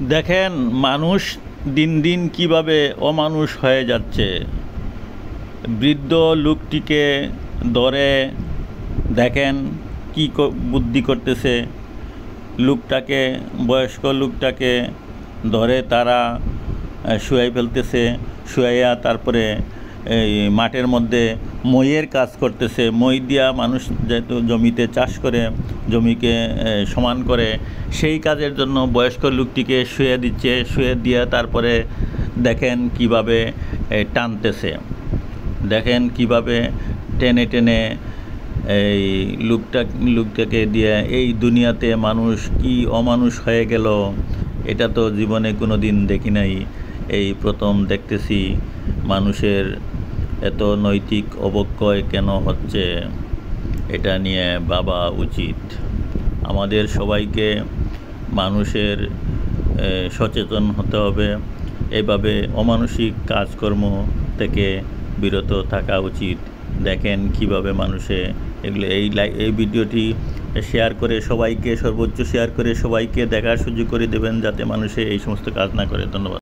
দেখেন মানুষ দিন দিন কিভাবে অমানুষ হয়ে যাচ্ছে। বৃদ্ধ লোকটিকে ধরে দেখেন কি বুদ্ধি করতেছে। লোকটাকে, বয়স্ক লোকটাকে ধরে তারা শুয়াই ফেলতেছে। শুয়াইয়া তারপরে এই মাঠের মধ্যে মইয়ের কাজ করতেছে। মই দিয়া মানুষ যেহেতু জমিতে চাষ করে, জমিকে সমান করে, সেই কাজের জন্য বয়স্ক লোকটিকে শুয়ে দিচ্ছে। শুয়ে দিয়া তারপরে দেখেন কিভাবে টানতেছে, কিভাবে টেনে টেনে এই লোকটাকে দিয়ে। এই দুনিয়াতে মানুষ কি অমানুষ হয়ে গেল, এটা তো জীবনে কোনো দিন দেখি নাই, এই প্রথম দেখতেছি। মানুষের এত নৈতিক অবক্ষয় কেন হচ্ছে, এটা নিয়ে ভাবা উচিত। আমাদের সবাইকে মানুষের সচেতন হতে হবে। এভাবে অমানসিক কাজকর্ম থেকে বিরত থাকা উচিত। দেখেন কিভাবে মানুষে এগুলো, এই ভিডিওটি শেয়ার করে সবাইকে, সর্বোচ্চ শেয়ার করে সবাইকে দেখার সুযোগ করে দেবেন, যাতে মানুষে এই সমস্ত কাজ না করে। ধন্যবাদ।